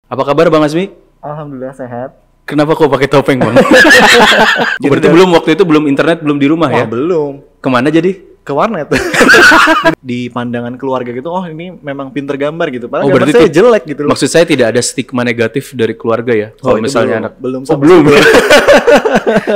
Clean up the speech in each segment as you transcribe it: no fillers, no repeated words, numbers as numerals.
Apa kabar Bang Azmi? Alhamdulillah sehat. Kenapa kok pakai topeng Bang? Berarti waktu itu belum internet, belum di rumah ya? Belum. Kemana jadi? Ke warnet. Di pandangan keluarga gitu, oh ini memang pinter gambar gitu. Padahal Oh, gambar berarti saya jelek gitu loh. Maksud saya tidak ada stigma negatif dari keluarga ya? Kalau itu misalnya belum, anak belum belum.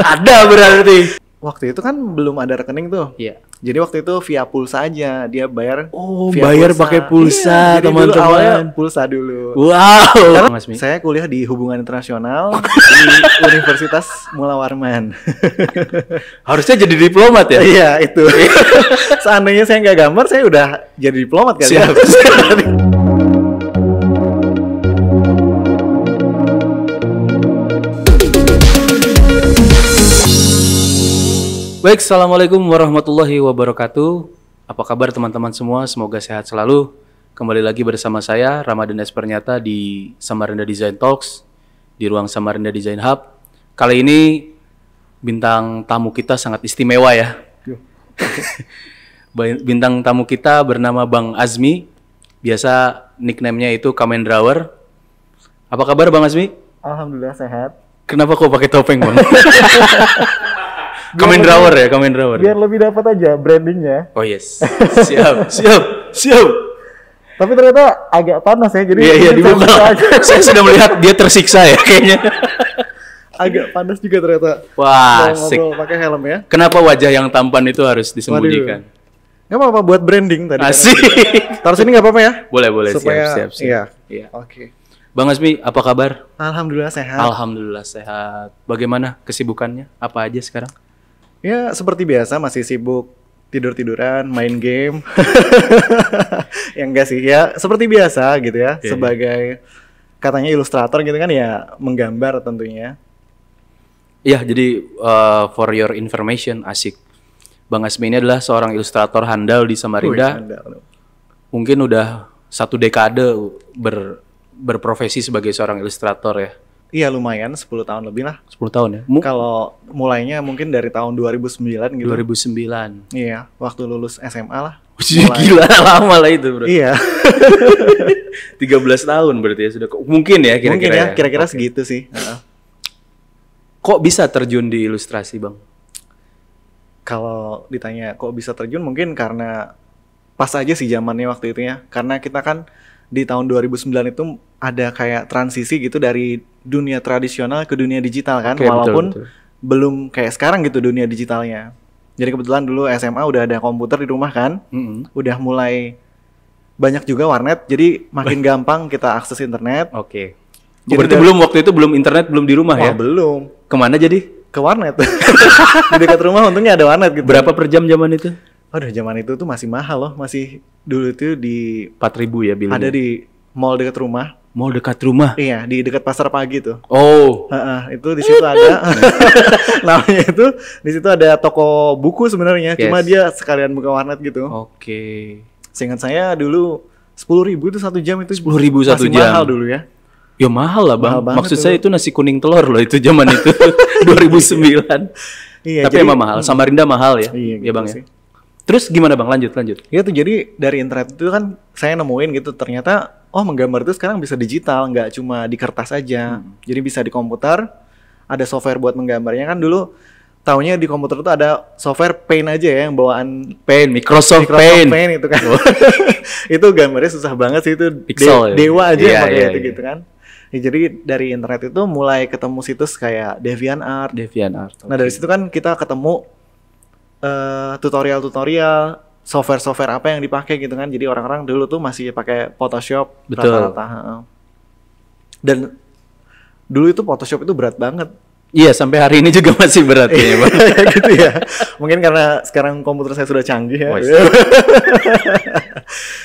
Ada berarti. Waktu itu kan belum ada rekening tuh. Iya. Jadi waktu itu via pulsa aja, dia bayar. Oh, via bayar pakai pulsa, Iya, jadi dulu teman-teman. awalnya pulsa dulu. Wow. Karena Mas Mi. saya kuliah di hubungan internasional di Universitas Mula Warman. Harusnya jadi diplomat ya? Iya itu. Seandainya saya nggak gambar, saya udah jadi diplomat kali ya. Siap. Baik, Assalamualaikum warahmatullahi wabarakatuh. Apa kabar teman-teman semua? Semoga sehat selalu. Kembali lagi bersama saya, Ramadan Espernyata di Samarinda Design Talks, di ruang Samarinda Design Hub. Kali ini bintang tamu kita sangat istimewa ya. Bintang tamu kita bernama Bang Azmi. Biasa nickname-nya itu Kamen Drawer. Apa kabar Bang Azmi? Alhamdulillah sehat. Kenapa kok pakai topeng Bang? Kamen Drawer ya, Kamen Drawer. Biar lebih dapat aja brandingnya. Oh yes, siap. Tapi ternyata agak panas ya, jadi Iya mungkin dibuka. saya buka aja. Saya sudah melihat dia tersiksa ya kayaknya. Agak panas juga ternyata. Wah, Kalau asik. ngobrol pakai helm ya. Kenapa wajah yang tampan itu harus disembunyikan? Nggak apa-apa buat branding tadi. Asik. Taruh sini nggak apa-apa ya? Boleh, Supaya, siap. Iya. Oke. Bang Azmi, apa kabar? Alhamdulillah sehat. Alhamdulillah sehat. Bagaimana kesibukannya? Apa aja sekarang? Ya seperti biasa masih sibuk tidur-tiduran, main game. Ya enggak sih ya, seperti biasa gitu ya. Iya. Sebagai katanya ilustrator gitu kan ya, menggambar tentunya. Iya, jadi for your information, asik. Bang Azmi ini adalah seorang ilustrator handal di Samarinda. Wih, handal. Mungkin udah 1 dekade berprofesi sebagai seorang ilustrator ya. Iya lumayan 10 tahun lebih lah. 10 tahun ya? Kalau mulainya mungkin dari tahun 2009 gitu. 2009. Iya, waktu lulus SMA lah. Gila, lama lah itu bro. Iya. 13 tahun berarti ya sudah. Mungkin ya kira-kira. Mungkin ya, kira-kira Oke. segitu sih. Kok bisa terjun di ilustrasi bang? Kalau ditanya kok bisa terjun, mungkin karena pas aja sih zamannya waktu itu ya. Karena kita kan di tahun 2009 itu ada kayak transisi gitu dari dunia tradisional ke dunia digital kan. Oke, walaupun betul. belum kayak sekarang gitu dunia digitalnya. Jadi kebetulan dulu SMA udah ada komputer di rumah kan. Udah mulai banyak juga warnet. Jadi makin gampang kita akses internet. Oke. Jadi Berarti waktu itu belum internet, belum di rumah ya? Belum. Kemana jadi? Ke warnet. Di dekat rumah untungnya ada warnet gitu. Berapa per jam zaman itu? Waduh, zaman itu tuh masih mahal loh. Masih dulu tuh di 4.000 ya bilangnya? ada di mall dekat rumah. Mau dekat rumah? Iya, di dekat Pasar Pagi tuh. Oh. Itu di situ ada namanya itu di situ ada toko buku sebenarnya. Yes. Cuma dia sekalian buka warnet gitu. Oke. Seingat saya dulu 10.000 itu 1 jam itu 10.000 1 masih jam. mahal dulu ya. Ya mahal lah bang. Mahal banget Maksud dulu. saya itu nasi kuning telur loh itu zaman itu 2009. Iya, Tapi emang mahal. Samarinda mahal ya? Iya, Ya gitu bang sih. ya. Terus gimana bang? Lanjut. Ya tuh jadi dari internet itu kan saya nemuin gitu ternyata menggambar itu sekarang bisa digital, nggak cuma di kertas aja. Jadi bisa di komputer, ada software buat menggambarnya kan dulu taunya di komputer itu ada software Paint aja ya yang bawaan Paint, Microsoft Paint Paint. itu kan. Itu gambarnya susah banget sih itu Pixel ya? dewa aja Iya, yang pakai iya, itu iya. gitu kan. Ya, jadi dari internet itu mulai ketemu situs kayak DeviantArt. DeviantArt. Nah dari situ kan kita ketemu tutorial-tutorial software-software apa yang dipakai gitu kan. Jadi orang-orang dulu tuh masih pakai Photoshop Betul. rata-rata. Dan dulu itu Photoshop itu berat banget. Iya, sampai hari ini juga masih berat kayaknya bang. Gitu ya. Mungkin karena sekarang komputer saya sudah canggih ya. Oh,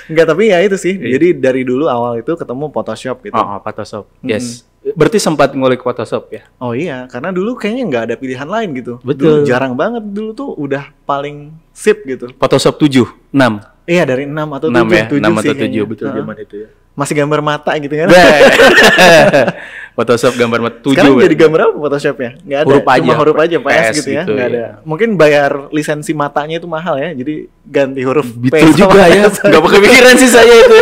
Enggak, tapi ya itu sih. Iya. Jadi dari dulu awal itu ketemu Photoshop gitu. Photoshop. Yes. Berarti sempat ngulik Photoshop ya? Oh iya, karena dulu kayaknya nggak ada pilihan lain gitu. Betul. Dulu jarang banget, dulu tuh udah paling sip gitu. Photoshop 7, 6. Iya dari 6 atau 6 7, ya? 7 6 atau sih 7 kayaknya. betul zaman itu ya. Masih gambar mata gitu kan. Photoshop gambar 7 Sekarang ya? jadi gambar apa Photoshopnya? Nggak ada, Huruf aja. cuma huruf aja, PS PS gitu ya. gitu, Nggak iya. ada. Mungkin bayar lisensi matanya itu mahal ya, jadi ganti huruf P Betul sama juga ya. S. Gak kepikiran sih saya itu.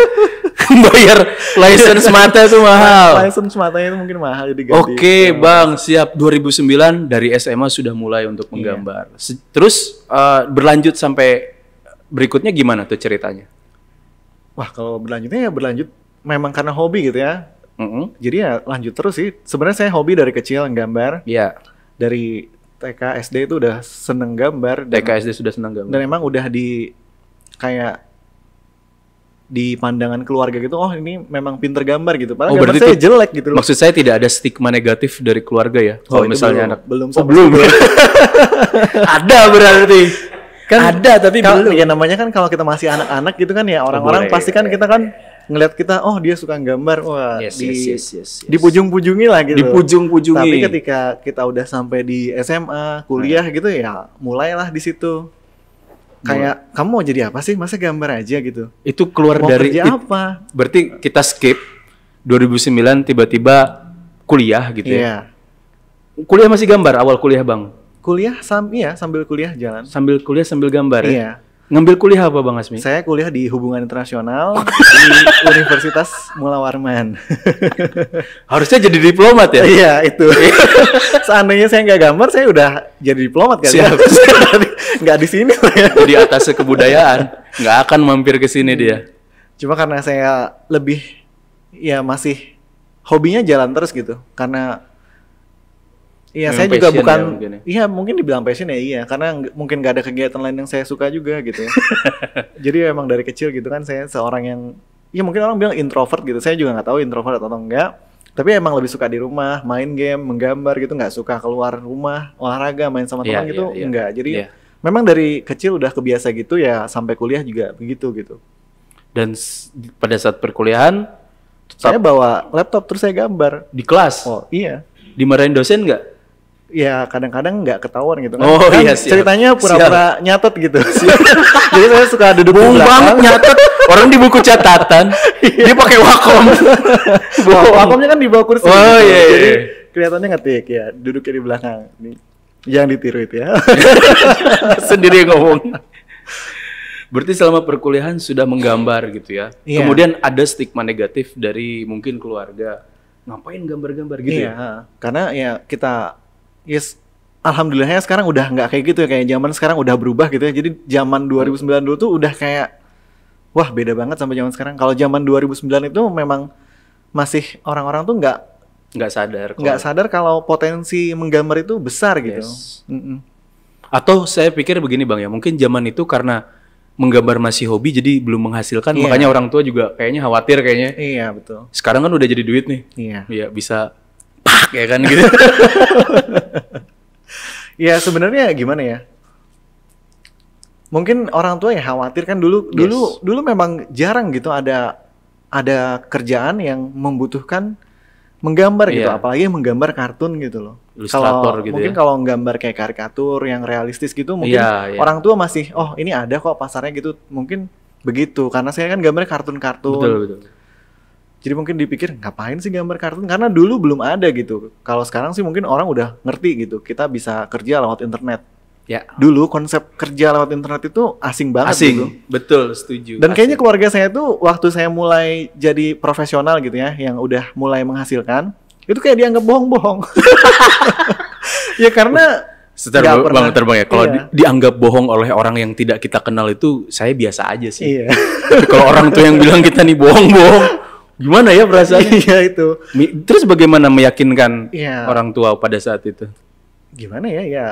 Bayar license mata itu mahal. License matanya itu mungkin mahal jadi ganti. Oke, Bang, siap. 2009 dari SMA sudah mulai untuk menggambar. Terus berlanjut sampai berikutnya gimana tuh ceritanya? Wah, kalau berlanjutnya ya berlanjut memang karena hobi gitu ya. Jadi ya lanjut terus sih. Sebenarnya saya hobi dari kecil gambar. Iya. Dari TK SD itu udah seneng gambar. TK SD sudah seneng gambar. Dan emang udah kayak di pandangan keluarga gitu, oh ini memang pinter gambar gitu. Padahal gambar saya jelek gitu loh. Maksud saya tidak ada stigma negatif dari keluarga ya? Kalau misalnya anak belum. Ada berarti. Kan ada tapi belum. Ya namanya kan kalau kita masih anak-anak gitu kan ya orang-orang pasti kan kita kan ngelihat kita, oh dia suka gambar, wah yes. dipujung-pujungi lah gitu. Dipujung-pujungi. Tapi ketika kita udah sampai di SMA, kuliah gitu ya, mulailah di situ. Kayak kamu mau jadi apa sih? Masa gambar aja gitu. Itu keluar mau dari kerja apa? Berarti kita skip 2009 tiba-tiba kuliah gitu ya. Kuliah masih gambar awal kuliah, Bang. Kuliah sambil kuliah jalan. Sambil kuliah sambil gambar ya. Iya. Ngambil kuliah apa, Bang Asmi? Saya kuliah di hubungan internasional di Universitas Mula Warman. Harusnya jadi diplomat ya? Iya, itu. Seandainya saya nggak gambar, saya udah jadi diplomat kali. Siap. Nggak di sini ya. Jadi atas kebudayaan, nggak akan mampir ke sini dia. Cuma karena saya lebih, ya masih hobinya jalan terus gitu. Karena iya, saya juga bukan, iya mungkin dibilang passion ya iya, karena mungkin gak ada kegiatan lain yang saya suka juga gitu ya. Jadi emang dari kecil gitu kan saya seorang yang, ya mungkin orang bilang introvert gitu, saya juga gak tahu introvert atau enggak. Tapi emang lebih suka di rumah, main game, menggambar gitu, gak suka keluar rumah, olahraga, main sama teman gitu, enggak. Jadi memang dari kecil udah kebiasa gitu ya, sampai kuliah juga begitu gitu. Dan pada saat perkuliahan, saya bawa laptop terus saya gambar. Di kelas? Oh iya. Dimarahin dosen nggak? Ya kadang-kadang nggak ketahuan gitu kan. Oh kan iya siap. Ceritanya pura-pura nyatet gitu. Jadi saya suka duduk di belakang. Banget nyatet. Orang di buku catatan. Dia pakai Wacom. Wacomnya kan di bawah kursi. Oh gitu. iya. Jadi kelihatannya ngetik ya. Duduknya di belakang. Jangan ditiru itu ya. Sendiri ngomong. Berarti selama perkuliahan sudah menggambar gitu ya. Iya. Kemudian ada stigma negatif dari mungkin keluarga. Ngapain gambar-gambar gitu iya, ya? Karena ya kita alhamdulillahnya sekarang udah nggak kayak gitu ya, kayak zaman sekarang udah berubah gitu ya. Jadi zaman 2009 dulu tuh udah kayak wah beda banget sama zaman sekarang. Kalau zaman 2009 itu memang masih orang-orang tuh nggak sadar kalau potensi menggambar itu besar gitu. Atau saya pikir begini Bang ya, mungkin zaman itu karena menggambar masih hobi jadi belum menghasilkan, makanya orang tua juga kayaknya khawatir kayaknya. Iya betul. Sekarang kan udah jadi duit nih. Iya bisa pak ya kan gitu. Ya sebenarnya gimana ya? Mungkin orang tua ya khawatir kan dulu memang jarang gitu ada kerjaan yang membutuhkan menggambar gitu, apalagi menggambar kartun gitu loh. Ilustrator gitu mungkin kalau nggambar kayak karikatur yang realistis gitu mungkin orang tua masih ini ada kok pasarnya gitu, mungkin begitu karena saya kan gambar kartun-kartun. Betul. Jadi mungkin dipikir ngapain sih gambar kartun, karena dulu belum ada gitu. Kalau sekarang sih mungkin orang udah ngerti gitu, kita bisa kerja lewat internet. Ya. Dulu konsep kerja lewat internet itu asing banget gitu. Betul, setuju. Dan kayaknya keluarga saya tuh waktu saya mulai jadi profesional gitu ya, yang udah mulai menghasilkan, itu kayak dianggap bohong-bohong. Ya karena Bang ya, kalau dianggap bohong oleh orang yang tidak kita kenal itu saya biasa aja sih. Iya. Tapi kalau orang tuh yang bilang kita nih bohong-bohong, gimana ya perasaannya? Iya itu. Terus bagaimana meyakinkan orang tua pada saat itu? Gimana ya? Ya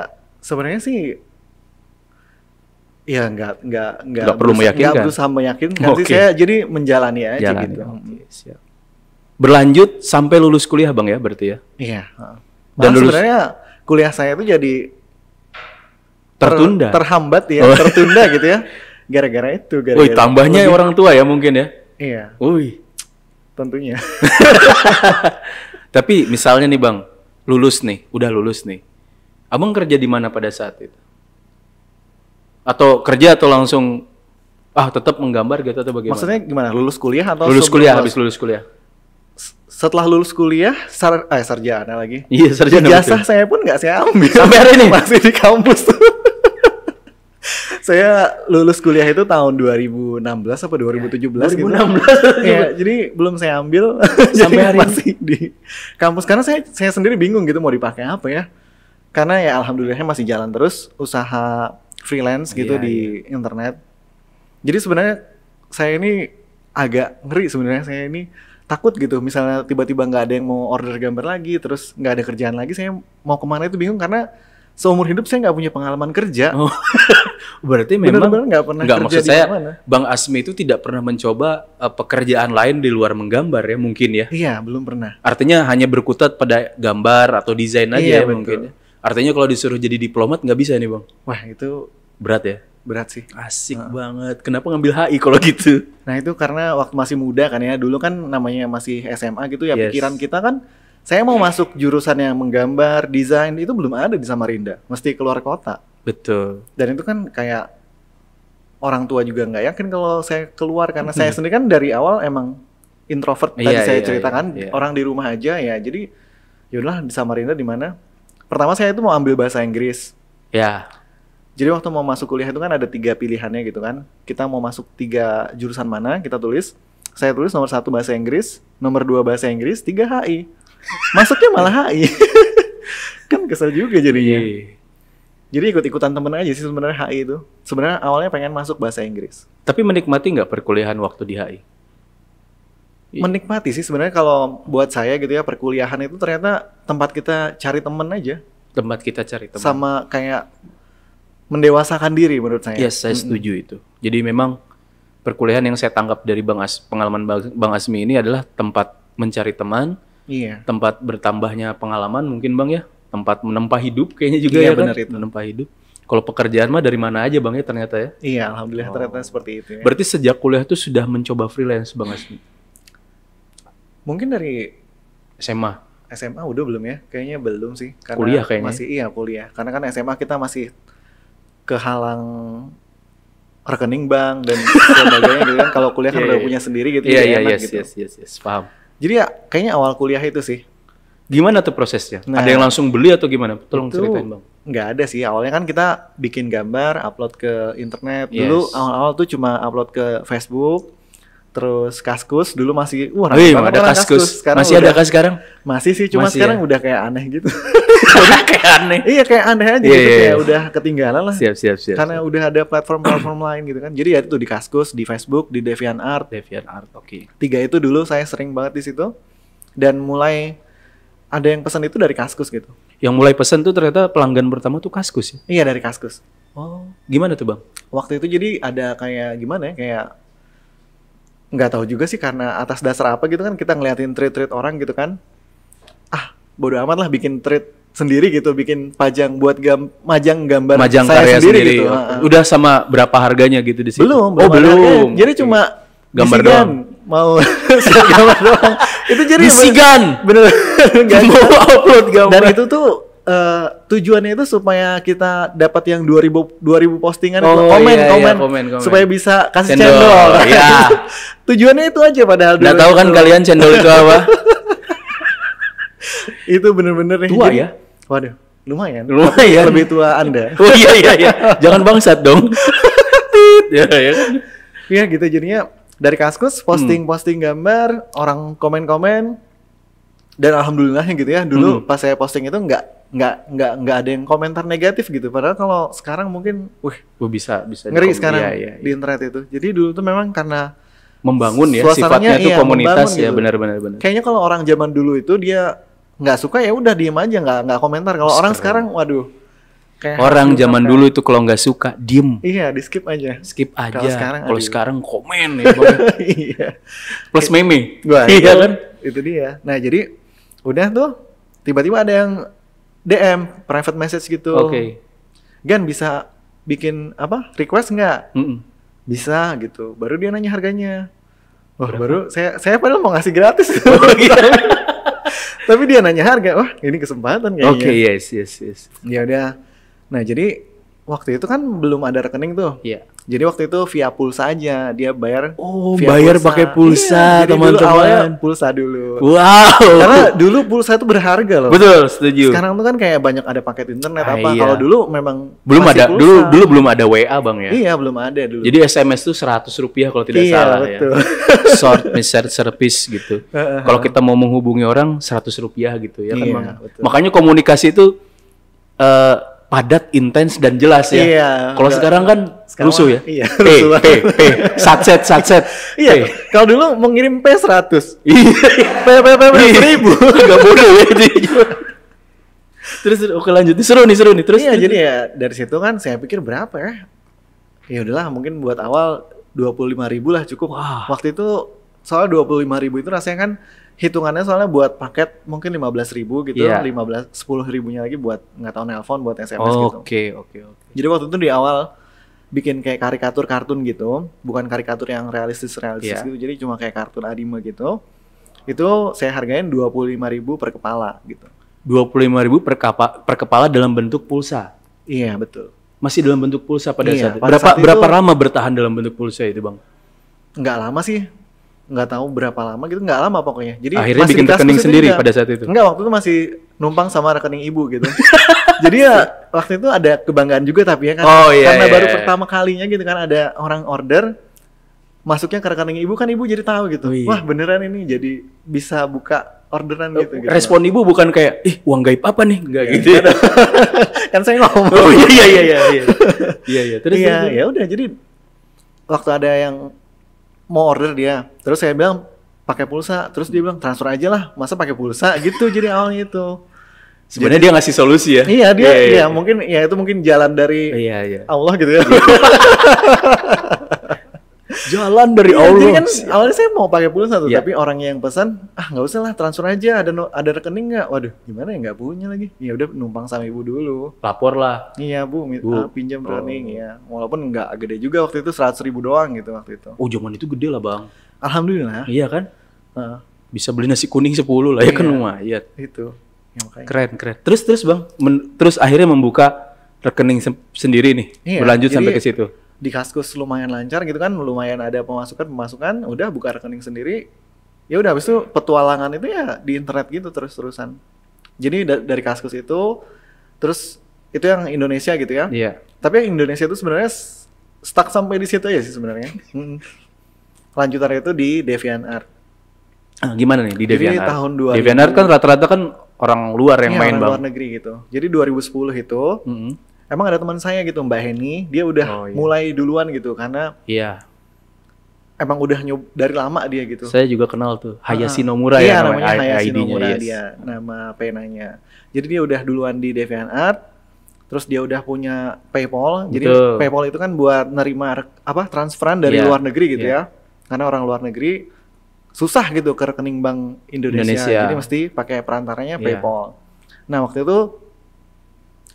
sebenarnya sih ya nggak perlu meyakinkan. Nggak berusaha meyakinkan sih, saya jadi menjalani aja gitu. Siap. Berlanjut sampai lulus kuliah Bang ya berarti ya? Iya. Dan sebenarnya kuliah saya itu jadi terhambat ya, tertunda gitu ya. Gara-gara itu. Wih, tambahnya orang tua ya mungkin ya? Iya. Wih. Tentunya. Tapi misalnya nih Bang, udah lulus nih. Abang kerja di mana pada saat itu? Atau kerja atau langsung tetap menggambar gitu atau bagaimana? Maksudnya gimana? Lulus kuliah atau habis lulus kuliah? Setelah lulus kuliah, sarjana lagi. Iya, sarjana. Ijazah saya pun nggak saya ambil. Sampai hari ini masih di kampus tuh. Saya lulus kuliah itu tahun 2016 apa 2017 gitu. 2016. Ya, jadi belum saya ambil Sampai jadi hari masih di kampus karena saya sendiri bingung gitu mau dipakai apa ya. Karena ya alhamdulillahnya masih jalan terus usaha freelance gitu Iya, di internet. Jadi sebenarnya saya ini agak ngeri sebenarnya, saya ini takut gitu misalnya tiba-tiba nggak ada yang mau order gambar lagi, terus nggak ada kerjaan lagi, saya mau kemana itu bingung karena seumur hidup saya nggak punya pengalaman kerja. Oh, berarti memang Bener-bener nggak pernah nggak, kerja maksud di saya mana-mana. Bang Asmi itu tidak pernah mencoba pekerjaan lain di luar menggambar ya mungkin ya. Iya, belum pernah. Artinya hanya berkutat pada gambar atau desain aja Iya, ya betul. mungkin ya. Artinya kalau disuruh jadi diplomat nggak bisa nih Bang. Wah, itu Berat ya. berat sih. Asik banget. Kenapa ngambil HI kalau gitu? Nah itu karena waktu masih muda kan ya, dulu kan namanya masih SMA gitu ya, Yes. pikiran kita kan, saya mau masuk jurusan yang menggambar, desain, itu belum ada di Samarinda, mesti keluar kota. Betul. Dan itu kan kayak orang tua juga nggak yakin kalau saya keluar, karena saya sendiri kan dari awal emang introvert, tadi Iya, saya iya, ceritakan, iya. orang di rumah aja ya, jadi yaudahlah di Samarinda di mana. Pertama saya itu mau ambil bahasa Inggris. Ya. Jadi waktu mau masuk kuliah itu kan ada 3 pilihannya gitu kan. Kita mau masuk 3 jurusan mana, kita tulis. Saya tulis nomor 1 bahasa Inggris, nomor 2 bahasa Inggris, 3 HI. Masuknya malah HI. Kan kesel juga jadinya. Iya. Jadi ikut-ikutan temen aja sih sebenarnya HI itu. Sebenarnya awalnya pengen masuk bahasa Inggris. Tapi menikmati nggak perkuliahan waktu di HI? Menikmati sih sebenarnya kalau buat saya gitu ya, perkuliahan itu ternyata tempat kita cari temen aja. Tempat kita cari teman. Sama kayak mendewasakan diri menurut saya. Yes, saya setuju itu. Jadi memang perkuliahan yang saya tangkap dari pengalaman Bang Asmi ini adalah tempat mencari teman, Iya. tempat bertambahnya pengalaman mungkin Bang ya, tempat menempa hidup kayaknya juga Iya, ya kan? benar itu. Menempa hidup. Kalau pekerjaan mah dari mana aja Bang ya ternyata ya. Iya, alhamdulillah ternyata seperti itu ya. Berarti sejak kuliah tuh sudah mencoba freelance Bang Asmi. Mungkin dari SMA. SMA udah belum ya? Kayaknya belum sih. Karena Kuliah kayaknya. Masih iya kuliah. Karena kan SMA kita masih kehalang rekening bank dan sebagainya gitu kan. Kalau kuliah kan Iya, udah iya. punya sendiri gitu, Iya jadi iya enak yes, gitu. yes, paham. Jadi ya kayaknya awal kuliah itu sih. Gimana tuh prosesnya? Nah, Ada yang langsung beli atau gimana? Tolong itu ceritain Bang. nggak ada sih. Awalnya kan kita bikin gambar, upload ke internet. Yes. Dulu awal-awal tuh cuma upload ke Facebook. Terus Kaskus dulu masih Wih, banget ada orang Kaskus. Sekarang Masih ada udah- kah sekarang? Masih sih, cuma Masih sekarang ya? udah kayak aneh gitu. Kayak aneh. Iya kayak aneh aja Iya, gitu, iya, kayak iya. udah ketinggalan lah. Siap. Karena udah ada platform-platform lain gitu kan. Jadi ya itu di Kaskus, di Facebook, di DeviantArt. DeviantArt, oke. 3 itu dulu saya sering banget di situ. Dan mulai ada yang pesan itu dari Kaskus gitu. Yang mulai pesan tuh ternyata pelanggan pertama tuh Kaskus ya? Iya dari Kaskus. Oh, gimana tuh Bang? Waktu itu jadi ada kayak gimana ya, kayak nggak tahu juga sih karena atas dasar apa gitu kan kita ngeliatin tweet-tweet orang gitu kan. Ah, bodo amat lah bikin tweet sendiri gitu, bikin pajang buat majang gambar Majang saya karya sendiri. gitu. Oh, Heeh. Udah sama berapa harganya gitu di situ? Belum, Oh, ada harganya. belum. Jadi Oke. cuma Gambar isigan. doang. Mau gambar doang. Itu jadi Bisigan. bener. Nggak Mau jelas. upload gambar. Dan itu tuh tujuannya itu supaya kita dapat yang 2000 postingan itu, Oh, komen, iya, komen, komen. supaya bisa kasih Cendol, cendol. iya. Tujuannya itu aja padahal Nggak dulu tahu kan itu. kalian cendol itu apa? Itu bener-bener nih. Tua Jadi- ya? Waduh, lumayan. Lumayan. Tapi lebih tua Anda. Oh iya. Jangan bangsat dong. ya kan? Iya gitu jadinya dari Kaskus posting gambar, orang komen-komen, dan alhamdulillahnya gitu ya dulu pas saya posting itu nggak ada yang komentar negatif gitu. Padahal kalau sekarang mungkin, Oh, bisa ngeri di- sekarang iya. di internet itu. Jadi dulu tuh memang karena Membangun ya suasananya, sifatnya tuh iya, komunitas membangun ya, gitu. benar. kayaknya kalau orang zaman dulu itu dia nggak suka ya udah diem aja nggak komentar. Kalau orang sekarang waduh. Kayak Orang harus zaman sampai- dulu itu kalau nggak suka diem, Iya di skip aja. skip aja. Kalau sekarang, Kalau aduh. sekarang komen ya, Bang. Iya. Plus meme. Wah, Iya itu- kan? Itu dia. Nah, jadi udah tuh tiba-tiba ada yang DM private message gitu. Oke. Gan bisa bikin apa? Request nggak? Mm-mm. Bisa gitu. Baru dia nanya harganya. Wah, baru saya padahal mau ngasih gratis. Oh, iya. Tapi dia nanya harga. Wah, ini kesempatan kayaknya. Oke, yes. Ya udah. Nah, jadi waktu itu kan belum ada rekening tuh. Iya. Jadi waktu itu via pulsa aja, dia bayar Oh, via bayar pulsa. pakai pulsa, Iya, jadi dulu awalnya teman-teman. pulsa dulu. Wow. Karena dulu pulsa itu berharga loh. Betul, setuju. Sekarang tuh kan kayak banyak ada paket internet Ah, apa. iya. Kalau dulu memang Belum masih ada pulsa. dulu belum ada WA, Bang ya. Iya, belum ada dulu. Jadi SMS tuh Rp100 kalau tidak Iya, salah betul. ya. Short message service gitu. Kalau kita mau menghubungi orang Rp100 gitu ya kan, Iya, Bang. betul. Makanya komunikasi itu padat, intens dan jelas ya. Iya, Kalau enggak- sekarang kan sekarang rusuh ya. mah- iya, P, rusuh P, P, satset. Iya, P. kalau dulu mau ngirim P100. Iya. P 1000. Gak bodoh ya itu. Terus oke lanjut. Seru nih. Terus Iya, jadi ya dari situ kan saya pikir berapa ya? Ya udahlah, mungkin buat awal 25.000 lah cukup. Wah. Waktu itu soalnya 25.000 itu rasanya kan hitungannya soalnya buat paket mungkin 15.000 gitu, Iya. 10 ribunya lagi buat nggak tahu nelpon, buat SMS gitu. Oke. Jadi waktu itu di awal bikin kayak karikatur kartun gitu, bukan karikatur yang realistis Iya. gitu. Jadi cuma kayak kartun anime gitu. Itu saya hargain 25.000 per kepala gitu. 25.000 per kepala dalam bentuk pulsa. Iya, betul. Masih dalam bentuk pulsa pada Iya, saat itu. pada saat Berapa itu- lama bertahan dalam bentuk pulsa itu, Bang? Nggak lama sih, nggak tahu berapa lama gitu, nggak lama pokoknya. Jadi Akhirnya masih bikin di kaskus rekening itu sendiri juga. pada saat itu. Enggak, waktu itu masih numpang sama rekening ibu gitu. Jadi ya waktu itu ada kebanggaan juga tapi ya kan, Oh, iya, karena iya, baru iya. pertama kalinya gitu kan ada orang order, masuknya ke rekening ibu kan, ibu jadi tahu gitu. Oh, iya. Wah beneran ini jadi bisa buka orderan gitu. Respon ibu bukan kayak, ih uang gaib apa nih? Enggak gitu ya. Kan saya ngomong. Oh iya. Iya. Terus Iya, terus. ya udah, jadi waktu ada yang mau order dia, terus saya bilang pakai pulsa, terus dia bilang transfer aja lah, masa pakai pulsa gitu. Jadi awalnya itu. Sebenarnya dia ngasih solusi ya. Iya, dia Iya. mungkin ya itu mungkin jalan dari Iya. Allah gitu ya. Jalan dari Iya, Allah. jadi kan awalnya saya mau pakai pulsa tuh, Iya. tapi orangnya yang pesan, nggak usah lah, transfer aja, ada rekening nggak? Waduh, gimana ya, nggak punya lagi. Ya udah, numpang sama ibu dulu. Lapor lah. Iya bu, Bu. pinjam Oh. rekening ya. Walaupun nggak gede juga waktu itu, 100.000 doang gitu waktu itu. Oh zaman itu gede lah, Bang. Alhamdulillah. Iya kan? Heeh, Bisa beli nasi kuning 10 lah ya kan, Iya. lumayan. itu. Ya, makanya. Keren. Terus Bang, terus akhirnya membuka rekening sendiri nih. Iya, Berlanjut jadi- sampai ke situ. Di Kaskus lumayan lancar gitu kan, lumayan ada pemasukan, udah buka rekening sendiri. Ya udah, habis itu petualangan itu ya di internet gitu terus-terusan. Jadi dari Kaskus itu, terus itu yang Indonesia gitu ya. Iya. Tapi yang Indonesia itu sebenarnya stuck sampai di situ aja sih sebenarnya. Lanjutannya itu di DeviantArt. Gimana nih di Jadi DeviantArt? tahun 2000. DeviantArt kan rata-rata kan orang luar yang Iya, main, orang Bang. luar negeri gitu. Jadi 2010 itu, Mm-mm. emang ada teman saya gitu, Mbak Heni, dia udah Oh, iya. mulai duluan gitu karena Iya. emang udah dari lama dia gitu. Saya juga kenal tuh Hayashi Ah, Nomura iya, ya namanya Hayashi ID-nya, Nomura yes. dia, nama penanya. Jadi dia udah duluan di DeviantArt, terus dia udah punya PayPal. Jadi Betul. PayPal itu kan buat nerima transferan dari Iya, luar negeri gitu iya. ya. Karena orang luar negeri susah gitu ke rekening bank Indonesia. Indonesia. Jadi mesti pakai perantaranya Iya. PayPal. Nah, waktu itu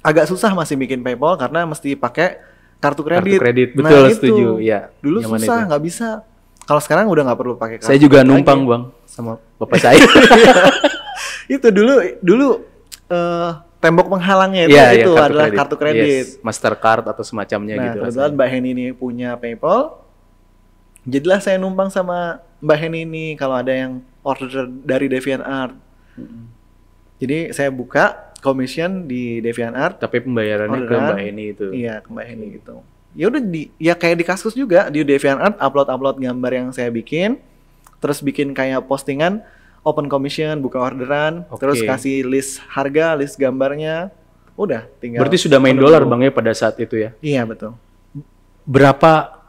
agak susah masih bikin PayPal karena mesti pakai kartu kredit. Kartu kredit, Nah, betul, itu. setuju. Iya, Dulu nyaman susah, itu. nggak bisa. Kalau sekarang udah nggak perlu pakai kartu. Saya juga kredit numpang, lagi. Bang, sama bapak saya. Itu dulu tembok penghalangnya itu, Iya, itu kartu adalah kredit. kartu kredit. Yes, Mastercard atau semacamnya Nah, gitu. kebetulan rasanya. Mbak Heni ini punya PayPal. Jadilah saya numpang sama Mbak Heni ini kalau ada yang order dari DeviantArt. Jadi saya buka commission di DeviantArt. Tapi pembayarannya ke Orderan. Mbak Eni itu. Iya, ke Mbak Heni gitu. Ya udah, ya kayak di Kaskus juga, di DeviantArt upload gambar yang saya bikin, terus bikin kayak postingan open commission, buka orderan, Oke. terus kasih list harga, list gambarnya. Udah, tinggal. Berarti sudah main menunggu. dolar, Bang, ya pada saat itu ya. Iya, betul. Berapa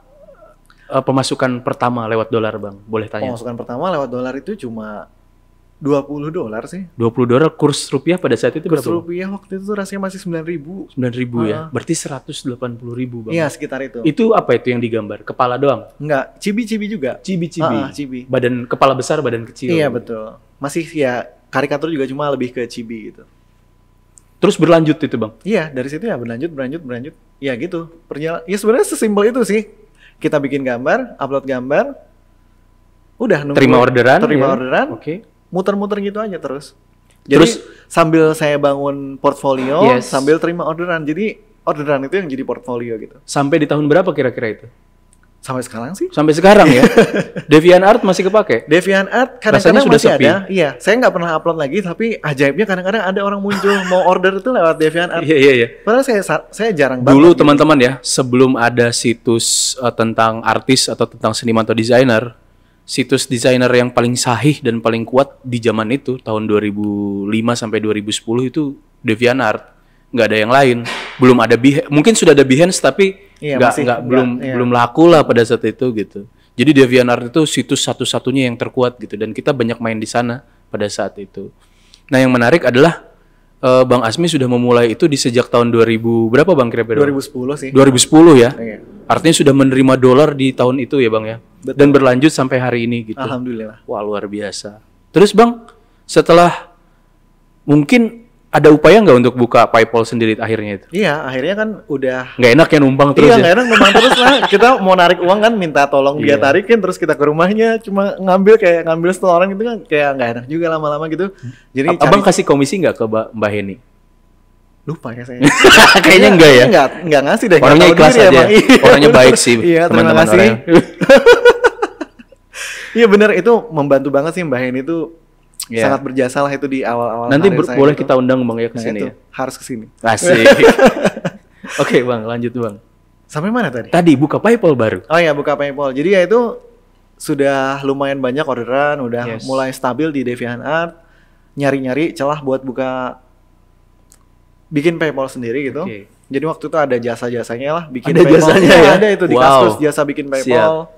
pemasukan pertama lewat dolar, Bang? Boleh tanya. Pemasukan pertama lewat dolar itu cuma $20 sih. $20, kurs rupiah pada saat itu Kurs berapa? rupiah waktu itu rasanya masih 9.000. 9.000 ya. Ah. Berarti 180.000, Bang. Iya, sekitar itu. Itu apa itu yang digambar? Kepala doang? Enggak, cibi-cibi juga. Cibi-cibi. Cibi. Badan kepala besar, badan kecil. Iya, betul. Masih ya karikatur juga cuma lebih ke cibi gitu. Terus berlanjut itu, Bang. Iya, dari situ ya berlanjut. Ya gitu. Ya sebenarnya sesimpel itu sih. Kita bikin gambar, upload gambar, udah nunggu. Terima orderan. Terima ya. orderan, Oke. muter-muter gitu aja terus. Jadi Terus- sambil saya bangun portfolio, Yes. sambil terima orderan. Jadi orderan itu yang jadi portfolio gitu. Sampai di tahun berapa kira-kira itu? Sampai sekarang sih. Sampai sekarang ya? DeviantArt masih kepake? DeviantArt kadang-kadang masih ada. Iya, saya nggak pernah upload lagi, tapi ajaibnya kadang-kadang ada orang muncul mau order itu lewat DeviantArt. Iya. Padahal saya jarang banget. Dulu teman-teman ya, sebelum ada situs tentang artis atau tentang seniman atau desainer, situs desainer yang paling sahih dan paling kuat di zaman itu tahun 2005 sampai 2010 itu DeviantArt. Nggak ada yang lain. Belum ada mungkin sudah ada Behance tapi belum laku lah pada saat itu gitu. Jadi DeviantArt itu situs satu-satunya yang terkuat gitu dan kita banyak main di sana pada saat itu. Nah, yang menarik adalah Bang Asmi sudah memulai itu di sejak tahun 2000 berapa Bang kira-kira? 2010 sih. 2010 ya. Iya. Artinya sudah menerima dolar di tahun itu ya Bang ya. Betul. Dan berlanjut sampai hari ini gitu. Alhamdulillah. Wah, luar biasa. Terus Bang, setelah mungkin ada upaya nggak untuk buka PayPal sendiri akhirnya itu? Iya, akhirnya kan udah Nggak enak ya numpang terus iya, ya? nggak enak numpang terus lah. Kita mau narik uang kan minta tolong dia tarikin, terus kita ke rumahnya cuma ngambil setoran gitu kan kayak nggak enak juga lama-lama gitu. Jadi Abang kasih komisi nggak ke Mbak Heni? lupa ya saya. Kayaknya enggak ya? Enggak ngasih deh. Orangnya Nggak tahu ikhlas diri aja. emang. Orangnya baik sih. Iya, terima teman-teman kasih. orangnya. Iya benar, itu membantu banget sih Mbak Heni itu. Iya. Sangat berjasa lah itu di awal-awal Nanti karir saya boleh gitu. kita undang Bang ya ke Nah, sini itu, ya. harus ke sini. Asik. Oke Bang, lanjut Bang. Sampai mana tadi? Tadi buka PayPal baru. Oh ya, buka PayPal. Jadi ya itu sudah lumayan banyak orderan, udah Yes. mulai stabil di DeviantArt. Nyari-nyari celah buat bikin PayPal sendiri gitu. Oke. Jadi waktu itu ada jasa-jasanya lah bikin Ada PayPal. jasanya Iya, ya? ada itu di Wow. Kaskus jasa bikin PayPal.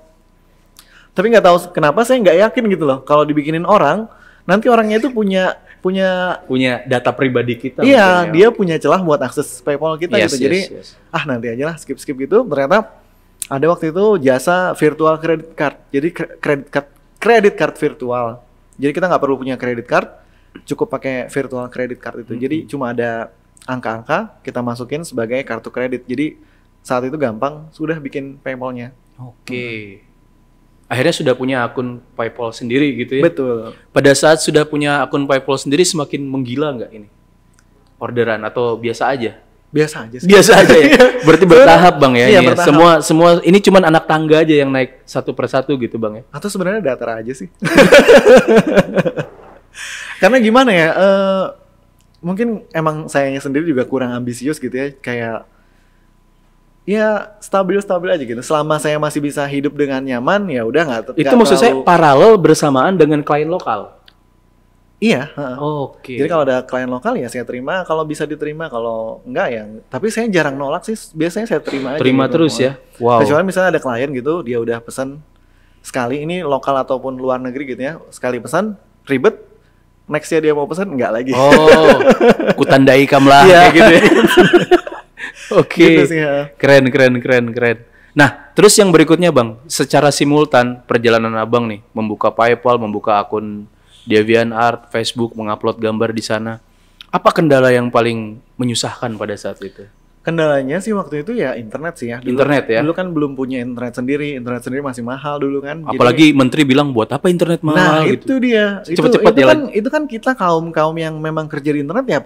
Tapi nggak tahu kenapa saya nggak yakin gitu loh. Kalau dibikinin orang, nanti orangnya itu punya Punya data pribadi kita. iya, mungkin ya. dia punya celah buat akses PayPal kita Yes, gitu. Jadi yes. nanti aja lah skip gitu. Ternyata ada waktu itu jasa virtual credit card. Jadi credit card virtual. Jadi kita nggak perlu punya credit card, cukup pakai virtual credit card itu. Jadi cuma ada angka-angka kita masukin sebagai kartu kredit. Jadi saat itu gampang sudah bikin PayPal-nya. Oke. Akhirnya sudah punya akun PayPal sendiri gitu ya. Betul. Pada saat sudah punya akun PayPal sendiri semakin menggila nggak ini? Orderan atau biasa aja? Biasa aja sih. Biasa aja ya. Berarti bertahap Bang ya. Iya, ini ya. bertahap. Semua ini cuman anak tangga aja yang naik satu persatu gitu Bang ya. Atau sebenarnya datar aja sih. Karena gimana ya? Mungkin emang sayanya sendiri juga kurang ambisius gitu ya. Kayak ya stabil aja gitu. Selama saya masih bisa hidup dengan nyaman, ya udah nggak. Itu maksud saya paralel bersamaan dengan klien lokal. Iya. Heeh. Oke. Jadi kalau ada klien lokal ya saya terima. Kalau bisa diterima, kalau enggak ya. Tapi saya jarang nolak sih. Biasanya saya terima aja. Terima gitu. terus ya. Wow. Kecuali misalnya ada klien gitu, dia udah pesan sekali, ini lokal ataupun luar negeri gitu ya. Sekali pesan ribet. Nextnya dia mau pesan enggak lagi. Oh, kutandai kamlah Iya. kayak gitu ya. Oke. Gitu sih, ya. Keren. Nah, terus yang berikutnya Bang, secara simultan perjalanan Abang nih membuka PayPal, membuka akun DeviantArt, Facebook, mengupload gambar di sana. Apa kendala yang paling menyusahkan pada saat itu? Kendalanya sih waktu itu ya internet sih ya. Internet ya? Dulu kan belum punya internet sendiri masih mahal dulu kan. Jadi- Apalagi menteri bilang buat apa internet mahal nah gitu. itu dia. Cepet-cepet itu ya, kan, itu kan kita kaum yang memang kerja di internet ya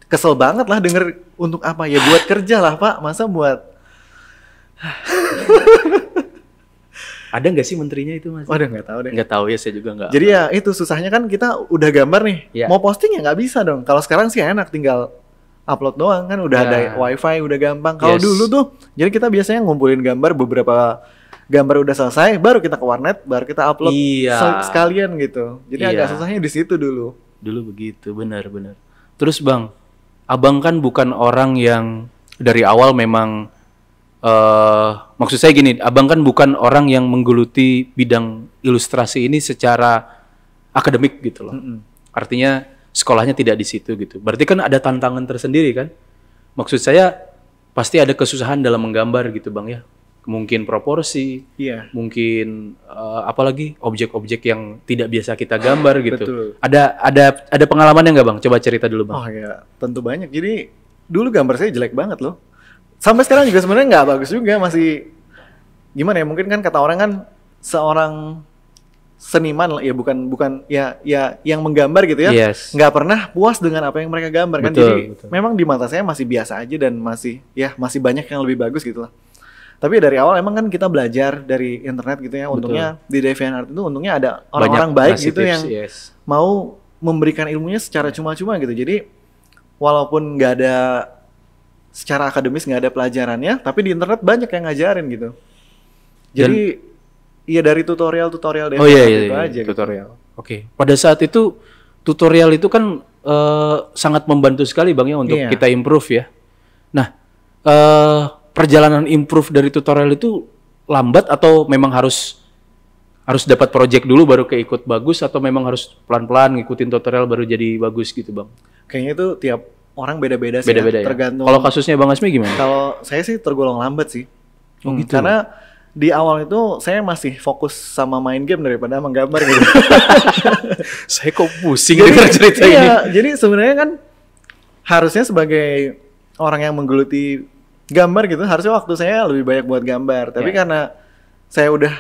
kesel banget lah denger untuk apa ya, buat kerja lah Pak, masa buat Ada nggak sih menterinya itu Mas? waduh nggak tahu deh. Nggak tahu ya, saya juga nggak. Jadi ya itu susahnya kan kita udah gambar nih, Ya. mau posting ya nggak bisa dong. Kalau sekarang sih enak, tinggal upload doang kan, udah Ya. ada wifi, udah gampang. Kalau Yes. dulu tuh, jadi kita biasanya ngumpulin gambar, beberapa gambar udah selesai, baru kita ke warnet, baru kita upload Iya. sekalian gitu. Jadi Iya. agak susahnya di situ dulu. Dulu begitu, benar. Terus Bang, Abang kan bukan orang yang dari awal memang maksud saya gini, Abang kan bukan orang yang menggeluti bidang ilustrasi ini secara akademik gitu loh. Artinya sekolahnya tidak di situ gitu. Berarti kan ada tantangan tersendiri kan? Maksud saya pasti ada kesusahan dalam menggambar gitu Bang ya. Mungkin proporsi, Iya. mungkin apalagi objek-objek yang tidak biasa kita gambar gitu. Betul. Ada pengalamannya nggak Bang? Coba cerita dulu Bang. Oh ya, tentu banyak. Jadi dulu gambar saya jelek banget loh. Sampai sekarang juga sebenarnya nggak bagus juga, masih gimana ya? Mungkin kan kata orang kan seorang seniman ya, bukan ya yang menggambar gitu ya, Yes. nggak pernah puas dengan apa yang mereka gambar kan. Betul, Jadi betul. memang di mata saya masih biasa aja dan masih banyak yang lebih bagus gitu lah. Tapi dari awal emang kan kita belajar dari internet gitu ya. Untungnya di DeviantArt itu untungnya ada orang-orang Banyak baik ngasih gitu tips, yang yes. mau memberikan ilmunya secara cuma-cuma gitu. Jadi walaupun nggak ada secara akademis, nggak ada pelajarannya, tapi di internet banyak yang ngajarin gitu. Jadi iya dari tutorial Oh iya, itu iya, aja gitu. tutorial. Oke. Pada saat itu tutorial itu kan sangat membantu sekali Bang ya untuk Iya. kita improve ya. Nah, perjalanan improve dari tutorial itu lambat atau memang harus dapat project dulu baru keikut bagus, atau memang harus pelan-pelan ngikutin tutorial baru jadi bagus gitu Bang? Kayaknya itu tiap orang beda-beda sih Beda-beda ya. ya. Tergantung. Kalau kasusnya Bang Asmi gimana? Kalau saya sih tergolong lambat sih. Oh, gitu. Karena di awal itu saya masih fokus sama main game daripada menggambar gitu. Saya kok pusing dengar cerita ini. Iya, jadi sebenarnya kan harusnya sebagai orang yang menggeluti gambar gitu, harusnya waktu saya lebih banyak buat gambar. Tapi Ya. karena saya udah